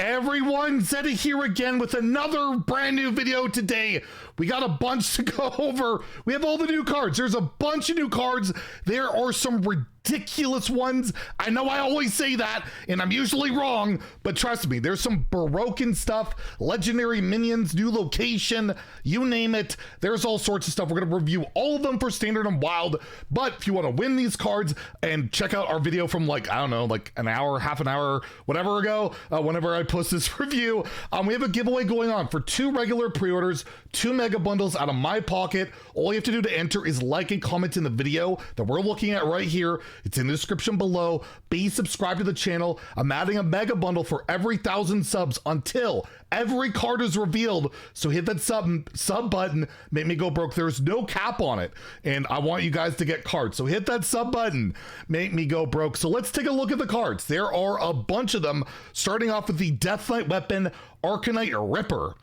Everyone, Zeddy here again with another brand new video today. We got a bunch to go over. We have all the new cards. There's a bunch of new cards. There are some ridiculous ones. I know I always say that, and I'm usually wrong, but trust me, there's some broken stuff, legendary minions, new location, you name it. There's all sorts of stuff. We're going to review all of them for Standard and Wild, but if you want to win these cards and check out our video from like, I don't know, like an hour, half an hour, whatever ago, whenever I post this review, we have a giveaway going on for 2 regular pre-orders, 2 mega bundles out of my pocket. All you have to do to enter is like and comment in the video that we're looking at right here. It's in the description below. Be subscribed to the channel. I'm adding a mega bundle for every 1,000 subs until every card is revealed. So hit that sub button, make me go broke. There's no cap on it, and I want you guys to get cards. So hit that sub button, make me go broke. So let's take a look at the cards. There are a bunch of them, starting off with the Death Knight weapon, Arcanite Ripper.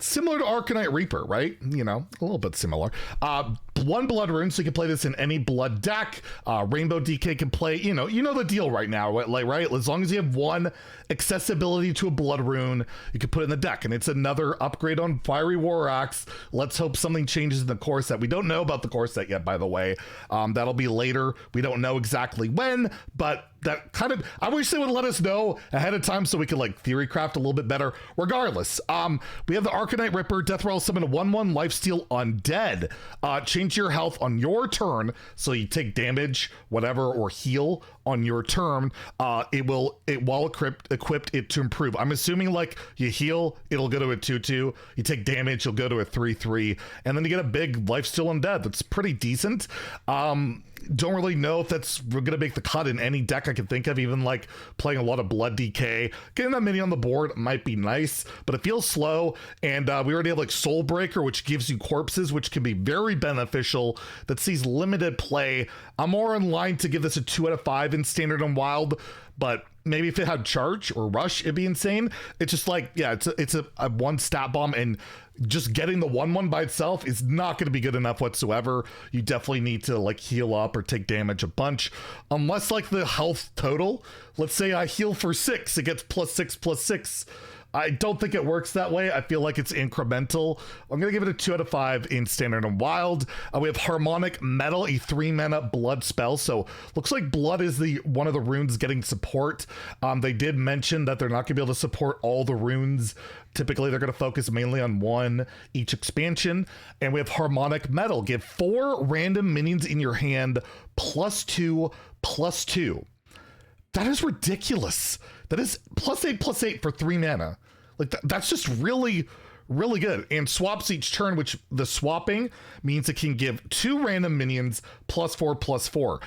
Similar to Arcanite Reaper, right? You know, a little bit similar. 1 blood rune, so you can play this in any blood deck. Rainbow DK can play, you know the deal right now, right? As long as you have 1 accessibility to a blood rune, you can put it in the deck, and it's another upgrade on Fiery War Axe. Let's hope something changes in the core set. We don't know about the core set yet, by the way. That'll be later. We don't know exactly when, but that kind of, I wish they would let us know ahead of time so we could like theory craft a little bit better. Regardless, we have the Arcanite Ripper, Death Rattle summon a 1/1 lifesteal undead. Change your health on your turn, so you take damage, whatever, or heal on your turn. While equipped it to improve. I'm assuming like you heal, it'll go to a 2/2. You take damage, you'll go to a 3/3, and then you get a big lifesteal undead. That's pretty decent. Don't really know if that's gonna make the cut in any deck I can think of, even like playing a lot of blood DK. Getting that mini on the board might be nice, but it feels slow, and we already have like Soulbreaker, which gives you corpses, which can be very beneficial. That sees limited play. I'm more in line to give this a 2 out of 5 in Standard and Wild, but maybe if it had Charge or Rush, it'd be insane. It's just like, yeah, it's a 1 stat bomb, and just getting the 1/1 by itself is not going to be good enough whatsoever. You definitely need to like heal up or take damage a bunch, unless like the health total, let's say I heal for 6, it gets +6/+6. I don't think it works that way. I feel like it's incremental. I'm going to give it a 2 out of 5 in Standard and Wild. We have Harmonic Metal, a 3-mana blood spell. So looks like blood is one of the runes getting support. They did mention that they're not going to be able to support all the runes. Typically, they're going to focus mainly on 1 each expansion. And we have Harmonic Metal. Give 4 random minions in your hand +2/+2. That is ridiculous. That is +8/+8 for 3 mana. Like that's just really, really good. And swaps each turn, which the swapping means it can give 2 random minions +4/+4.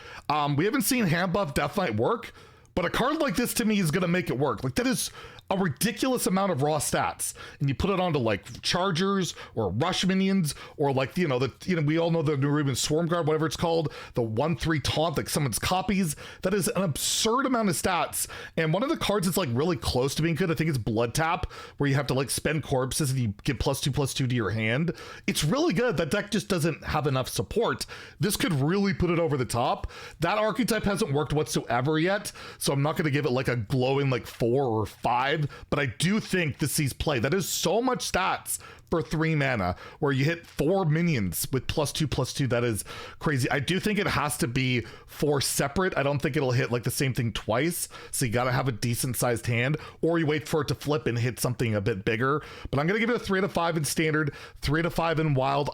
We haven't seen hand buff Death Knight work, but a card like this to me is going to make it work. Like that is a ridiculous amount of raw stats, and you put it onto like chargers or rush minions, or like we all know the Nerubian Swarm Guard, whatever it's called, the 1/3 taunt that summons copies. That is an absurd amount of stats. And one of the cards that's like really close to being good, I think, is Blood Tap, where you have to like spend corpses and you get +2/+2 to your hand. It's really good. That deck just doesn't have enough support. This could really put it over the top. That archetype hasn't worked whatsoever yet, so I'm not going to give it like a glowing like 4 or 5. But I do think this sees play. That is so much stats for 3 mana, where you hit 4 minions with +2/+2. That is crazy. I do think it has to be 4 separate. I don't think it'll hit like the same thing twice. So you got to have a decent sized hand, or you wait for it to flip and hit something a bit bigger. But I'm going to give it a 3 out of 5 in Standard, 3 out of 5 in Wild.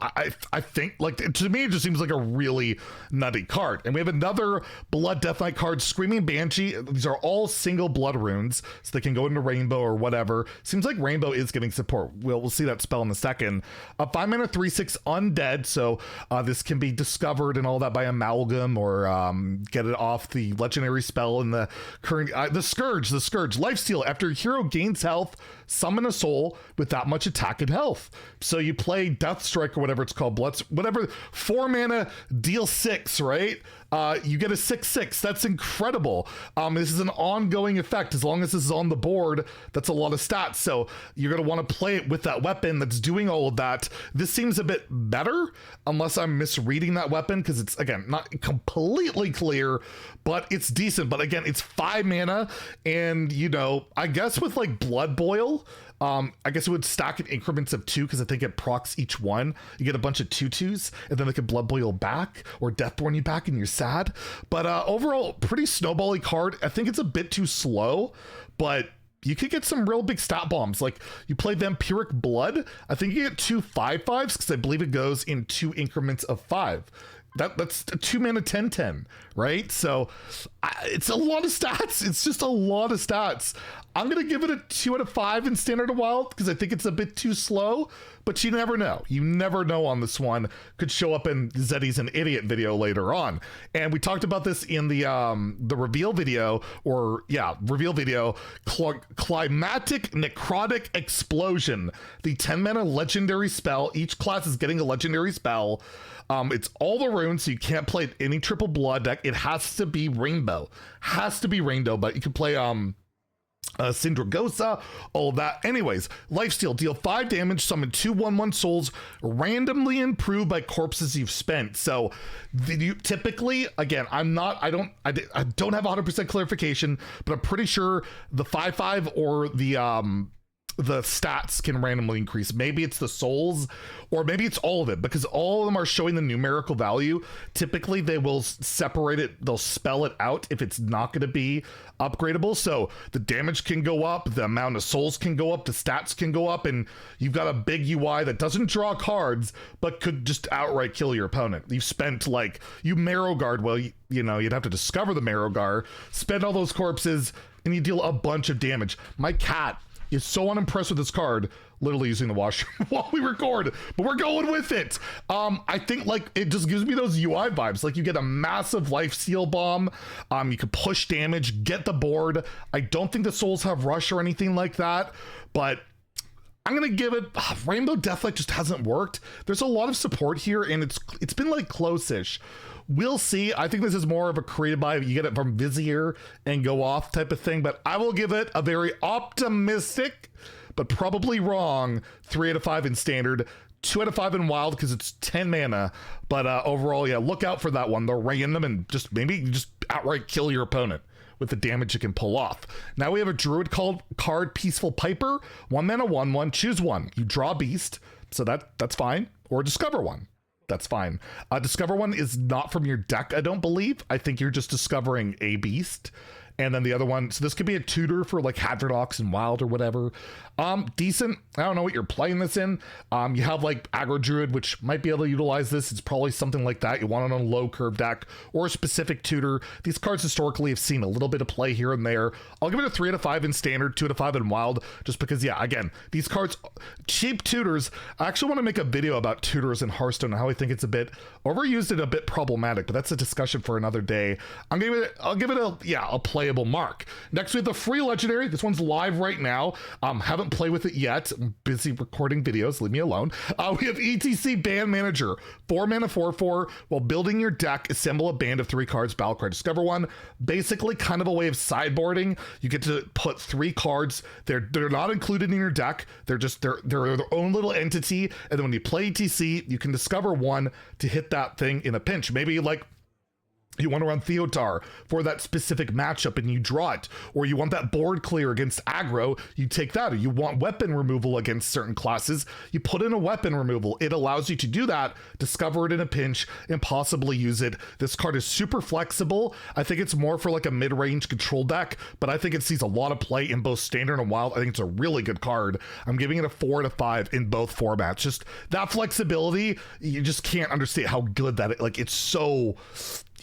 I think, like, to me, it just seems like a really nutty card. And we have another Blood Death Knight card, Screaming Banshee. These are all single blood runes, so they can go into Rainbow or whatever. Seems like Rainbow is getting support. We'll see that spell in a second. A 5-mana 3/6 undead, so this can be discovered and all that by Amalgam, or get it off the legendary spell in the current the Scourge lifesteal. After your hero gains health, summon a soul with that much attack and health. So you play Death Strike or whatever it's called, whatever, 4 mana, deal 6, right? you get a 6/6. That's incredible. This is an ongoing effect. As long as this is on the board, that's a lot of stats. So you're going to want to play it with that weapon that's doing all of that. This seems a bit better, unless I'm misreading that weapon, because it's, again, not completely clear, but it's decent. But again, it's 5 mana, and, you know, I guess with like Blood Boil, I guess it would stack in increments of 2, because I think it procs each one. You get a bunch of 2/2s, and then they can Blood Boil back or Deathborn you back, and you're sad. But overall, pretty snowbally card. I think it's a bit too slow, but you could get some real big stat bombs. Like, you play Vampiric Blood, I think you get 2 5/5s, because I believe it goes in 2 increments of 5. That's a 2 mana 10/10, right? So it's a lot of stats. It's just a lot of stats. I'm going to give it a 2 out of 5 in Standard and Wild, because I think it's a bit too slow, but you never know. You never know on this one. Could show up in Zeddy's an Idiot video later on. And we talked about this in the reveal video, reveal video, Climatic Necrotic Explosion, the 10 mana legendary spell. Each class is getting a legendary spell. It's all the runes, so you can't play any triple blood deck. It has to be rainbow. But you can play Syndragosa, all of that. Anyways, lifesteal, deal 5 damage, summon 2 1/1 souls, randomly improved by corpses you've spent. So you typically, again, I don't have 100% clarification, but I'm pretty sure the 5/5 or the stats can randomly increase. Maybe it's the souls, or maybe it's all of it, because all of them are showing the numerical value. Typically they will separate it, they'll spell it out if it's not going to be upgradable. So the damage can go up, the amount of souls can go up, the stats can go up, and you've got a big UI that doesn't draw cards but could just outright kill your opponent. You've spent, like, you Marrow Guard, well, you know, you'd have to discover the Marrow Guard, spend all those corpses, and you deal a bunch of damage. My cat is so unimpressed with this card, literally using the washroom while we record, but we're going with it. I think, like, it just gives me those UI vibes. Like, you get a massive life steal bomb, you can push damage, get the board. I don't think the souls have rush or anything like that, but I'm gonna give it, Rainbow Deathlight just hasn't worked. There's a lot of support here, and it's been like close-ish. We'll see. I think this is more of a created by, you get it from Vizier and go off type of thing, but I will give it a very optimistic, but probably wrong, 3 out of 5 in Standard, 2 out of 5 in Wild, because it's 10 mana. But overall, yeah, look out for that one. They're random, and just maybe just outright kill your opponent with the damage it can pull off. Now we have a Druid card, Peaceful Piper, 1 mana 1/1, choose one. You draw a beast, so that's fine, or discover one. That's fine. Discover one is not from your deck, I don't believe. I think you're just discovering a beast. And then the other one, so this could be a tutor for like Hadrodox and Wild or whatever. Decent. I don't know what you're playing this in. You have like Aggro Druid, which might be able to utilize this. It's probably something like that. You want it on a low curve deck or a specific tutor. These cards historically have seen a little bit of play here and there. I'll give it a 3 out of 5 in Standard, 2 out of 5 in Wild, just because, yeah, again, these cards, cheap tutors. I actually want to make a video about tutors in Hearthstone and how I think it's a bit overused and a bit problematic, but that's a discussion for another day. I'll give it a playable mark. Next we have the free legendary. This one's live right now. Haven't played with it yet. I'm busy recording videos, leave me alone. We have ETC Band Manager, 4 mana 4/4. While building your deck, assemble a band of 3 cards, battle card, discover one. Basically kind of a way of sideboarding. You get to put 3 cards. They're not included in your deck. They're their own little entity. And then when you play ETC, you can discover one to hit that thing in a pinch. Maybe like you want to run Theotar for that specific matchup and you draw it, or you want that board clear against aggro, you take that, or you want weapon removal against certain classes, you put in a weapon removal. It allows you to do that, discover it in a pinch, and possibly use it. This card is super flexible. I think it's more for like a mid-range control deck, but I think it sees a lot of play in both Standard and Wild. I think it's a really good card. I'm giving it a 4 out of 5 in both formats. Just that flexibility, you just can't understand how good that, like, it's so...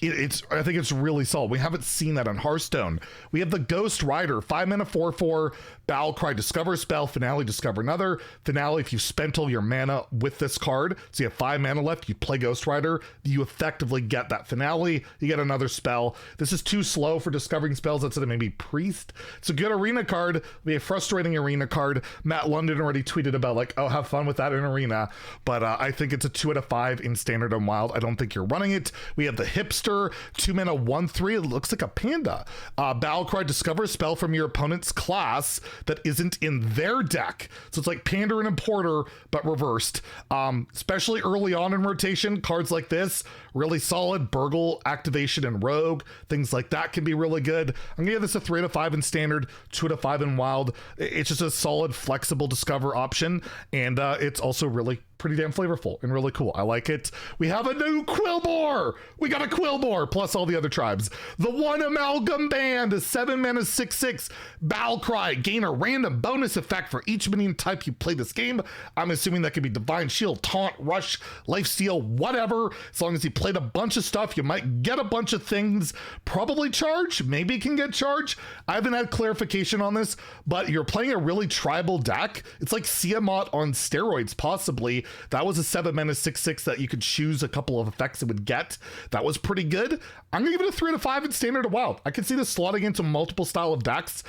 I think it's really solid. We haven't seen that on Hearthstone. We have the Ghost Rider, 5 mana 4/4, Battle Cry, discover a spell, finale, discover another. Finale, if you spent all your mana with this card, so you have 5 mana left, you play Ghost Rider, you effectively get that finale, you get another spell. This is too slow for discovering spells. That's it, maybe Priest. It's a good arena card, be a frustrating arena card. Matt London already tweeted about like, oh, have fun with that in arena, but I think it's a 2 out of 5 in Standard and Wild. I don't think you're running it. We have the Hipster, Hipster, 2 mana, 1/3. It looks like a panda. Battlecry, discover a spell from your opponent's class that isn't in their deck. So it's like Panda and Importer, but reversed. Especially early on in rotation, cards like this, really solid. Burgle, Activation, and Rogue, things like that can be really good. I'm gonna give this a 3 out of 5 in Standard, 2 out of 5 in Wild. It's just a solid, flexible discover option, and it's also really pretty damn flavorful and really cool. I like it. We have a new Quillmore. We got a Quillmore plus all the other tribes. The One Amalgam Band, a 7 mana 6/6 Battlecry. Gain a random bonus effect for each minion type you play this game. I'm assuming that could be Divine Shield, Taunt, Rush, Lifesteal, whatever. As long as you played a bunch of stuff, you might get a bunch of things. Probably charge. Maybe it can get charge. I haven't had clarification on this, but you're playing a really tribal deck. It's like Tiamat on steroids, possibly. That was a 7 mana 6/6 that you could choose a couple of effects it would get. That was pretty good. I'm gonna give it a 3 out of 5 in Standard or Wild. I can see this slotting into multiple style of decks.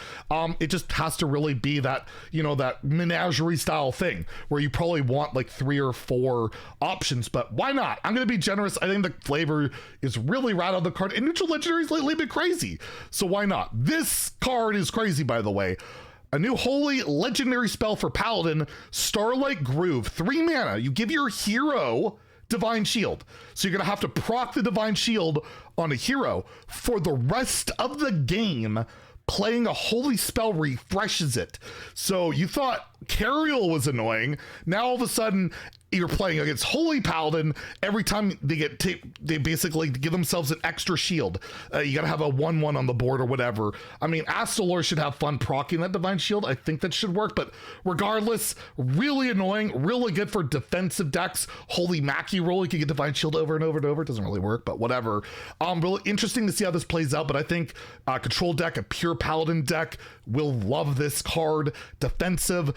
It just has to really be that, you know, that menagerie style thing where you probably want like 3 or 4 options, but why not? I'm gonna be generous. I think the flavor is really rad on the card, and neutral legendaries lately have been crazy, so why not? This card is crazy, by the way. A new holy legendary spell for Paladin, Starlight Groove, 3 mana. You give your hero Divine Shield. So you're gonna have to proc the Divine Shield on a hero. For the rest of the game, playing a holy spell refreshes it. So you thought Cariel was annoying. Now all of a sudden, you're playing against Holy Paladin. Every time they get they basically give themselves an extra shield. You gotta have a 1/1 on the board or whatever. I mean, Astalor should have fun proccing that Divine Shield. I think that should work, but regardless, really annoying, really good for defensive decks. Holy Mackie roll, you can get Divine Shield over and over and over. It doesn't really work, but whatever. Really interesting to see how this plays out, but I think control deck, a pure Paladin deck, will love this card. Defensive,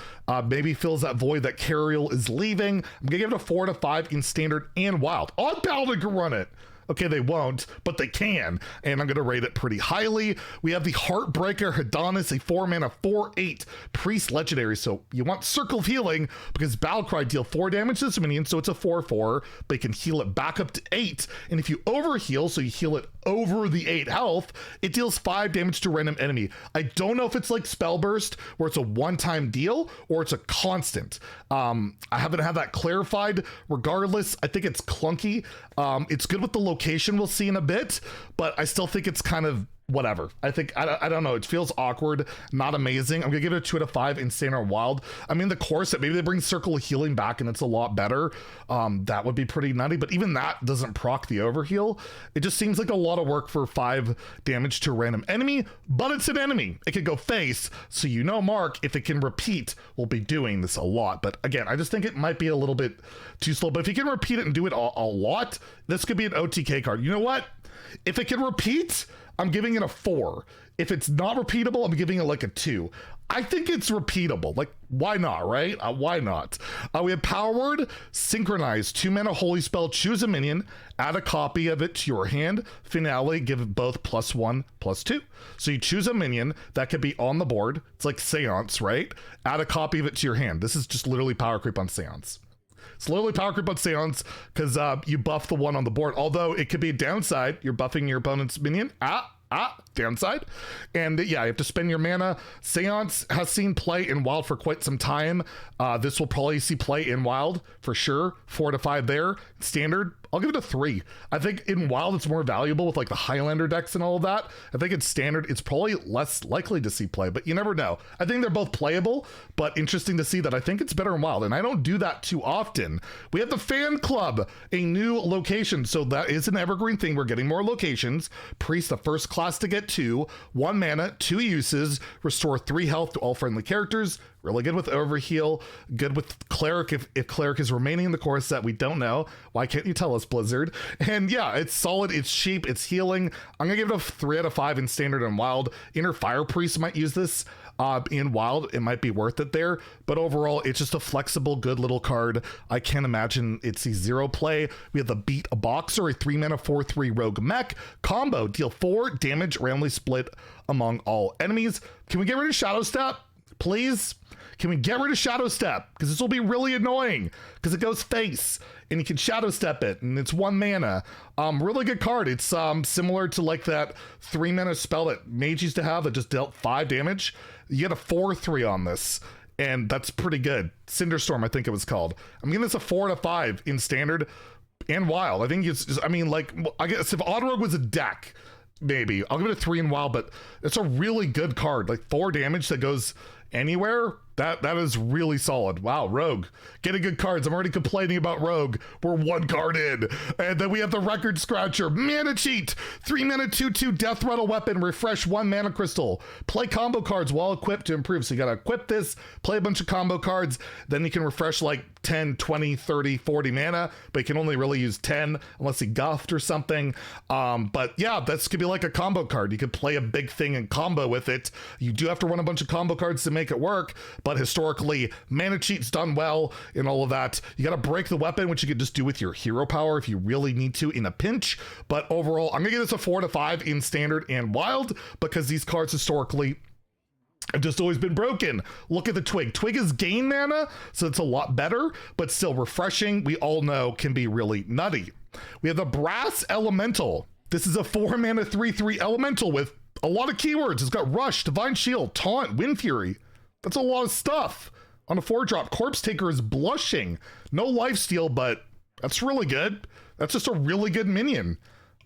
maybe fills that void that Cariel is leaving. I'm gonna give it a 4 out of 5 in Standard and Wild. Odd Paladin can run it. Okay, they won't, but they can, and I'm going to rate it pretty highly. We have the Heartbreaker Adonis, a 4 mana 4/8 priest legendary. So you want Circle of Healing because Battlecry deal 4 damage to this minion, so it's a 4/4, but you can heal it back up to 8. And if you overheal, so you heal it over the 8 health, it deals 5 damage to a random enemy. I don't know if it's like Spell Burst, where it's a one-time deal, or it's a constant. I haven't had that clarified. Regardless, I think it's clunky. It's good with the location we'll see in a bit, but I still think it's kind of whatever. I think, I don't know, it feels awkward, not amazing. I'm gonna give it a 2 out of 5 in Standard Wild. I mean, the course that maybe they bring Circle of Healing back and it's a lot better. That would be pretty nutty, but even that doesn't proc the overheal. It just seems like a lot of work for 5 damage to a random enemy, but it's an enemy. It could go face, so you know, Mark, if it can repeat, we'll be doing this a lot. But again, I just think it might be a little bit too slow, but if you can repeat it and do it a lot, this could be an OTK card. You know what? If it can repeat, I'm giving it a 4. If it's not repeatable, I'm giving it like a 2. I think it's repeatable. Like, why not, right? Why not? We have Power Word, Synchronized, 2 mana holy spell, choose a minion, add a copy of it to your hand, finale, give it both +1/+2. So you choose a minion that could be on the board. It's like Seance, right? Add a copy of it to your hand. This is just literally power creep on Seance. It's literally power creep on Seance because you buff the one on the board. Although it could be a downside. You're buffing your opponent's minion. Downside. And yeah, you have to spend your mana. Seance has seen play in Wild for quite some time. This will probably see play in Wild for sure. 4 out of 5 there. Standard, I'll give it a 3. I think in Wild it's more valuable with like the Highlander decks and all of that. I think in Standard it's probably less likely to see play, but you never know. I think they're both playable, but interesting to see that I think it's better in Wild, and I don't do that too often. We have the Fan Club, a new location, so that is an evergreen thing. We're getting more locations. Priest, the first class to get 2, 1 mana, 2 uses, restore 3 health to all friendly characters. Really good with Overheal, good with Cleric if Cleric is remaining in the core set. We don't know. Why can't you tell us, Blizzard? And yeah, it's solid, it's cheap, it's healing. I'm gonna give it a 3 out of 5 in Standard and Wild. Inner Fire Priest might use this in Wild. It might be worth it there, but overall, it's just a flexible, good little card. I can't imagine it sees 0 play. We have the Beat a Boxer, a 3 mana 4/3 rogue mech combo. Deal 4 damage randomly split among all enemies. Can we get rid of Shadow Step, please? Can we get rid of Shadow Step? Because this will be really annoying because it goes face and you can Shadow Step it and it's 1 mana. Really good card. It's similar to like that 3 mana spell that Mage used to have that just dealt 5 damage. You get a 4/3 on this, and that's pretty good. Cinderstorm, I think it was called. I'm giving this a 4 out of 5 in standard and wild. I think it's, I mean, like, I guess if Autorogue was a deck, maybe I'll give it a 3 in wild, but it's a really good card. Like 4 damage that goes anywhere. That is really solid. Wow, Rogue. Getting good cards. I'm already complaining about Rogue. We're 1 card in. And then we have the Record Scratcher. Mana Cheat. 3 mana 2/2 Death Rattle Weapon. Refresh 1 mana crystal. Play combo cards while equipped to improve. So you gotta equip this, play a bunch of combo cards, then you can refresh like 10, 20, 30, 40 mana, but you can only really use 10 unless you guffed or something. But yeah, this could be like a combo card. You could play a big thing and combo with it. You do have to run a bunch of combo cards to make it work, but historically, Mana Cheat's done well in all of that. You got to break the weapon, which you could just do with your hero power if you really need to in a pinch. But overall, I'm going to give this a 4 out of 5 in standard and wild because these cards historically have just always been broken. Look at the Twig. Twig is gain mana, so it's a lot better, but still refreshing, we all know can be really nutty. We have the Brass Elemental. This is a 4 mana 3/3 elemental with a lot of keywords. It's got Rush, Divine Shield, Taunt, Wind Fury. That's a lot of stuff. On a 4-drop, Corpse Taker is Blushing. No lifesteal, but that's really good. That's just a really good minion.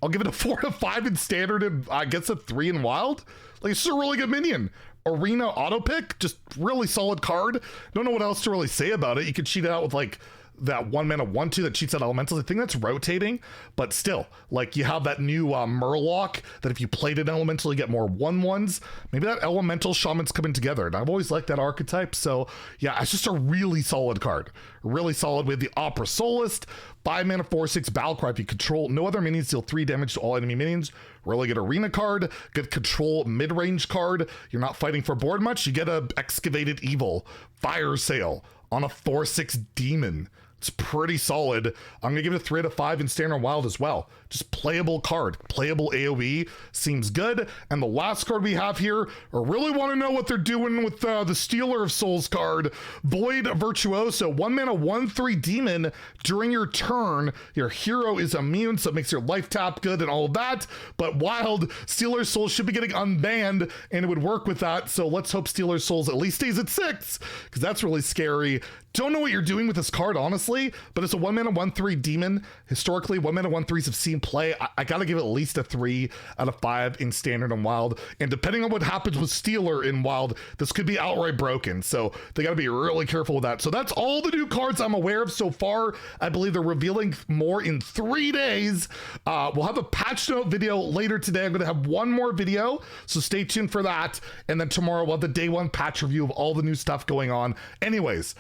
I'll give it a 4 out of 5 in standard and I guess a 3 in wild. Like, it's just a really good minion. Arena auto pick, just really solid card. Don't know what else to really say about it. You could cheat it out with like that 1 mana 1/2 that cheats out elementals. I think that's rotating, but still, like you have that new Murloc that if you played an elemental, you get more 1/1s. Maybe that elemental shaman's coming together, and I've always liked that archetype. So yeah, it's just a really solid card. Really solid. We have the Opera Solest, 5 mana 4/6 Battlecry. If you control no other minions, deal 3 damage to all enemy minions. Really good arena card. Good control mid-range card. You're not fighting for board much. You get a Excavated Evil, Fire Sale on a 4/6 demon. It's pretty solid. I'm gonna give it a 3 out of 5 in standard wild as well. Just playable card, playable AoE, seems good. And the last card we have here, I really want to know what they're doing with the Stealer of Souls card, Void Virtuoso. 1 mana 1/3 demon. During your turn, your hero is immune, so it makes your life tap good and all of that. But wild, Stealer Souls should be getting unbanned, and it would work with that. So let's hope Stealer Souls at least stays at 6, because that's really scary. Don't know what you're doing with this card, honestly, but it's a 1 mana 1/3 demon. Historically, 1 mana 1/3s have seen play. I gotta give it at least a 3 out of 5 in standard and wild. And depending on what happens with Stealer in wild, this could be outright broken. So they gotta be really careful with that. So that's all the new cards I'm aware of so far. I believe they're revealing more in 3 days. We'll have a patch note video later today. I'm gonna have 1 more video, so stay tuned for that. And then tomorrow we'll have the day 1 patch review of all the new stuff going on. Anyways,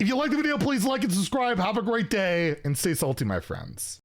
if you like the video, please like and subscribe. Have a great day and stay salty, my friends.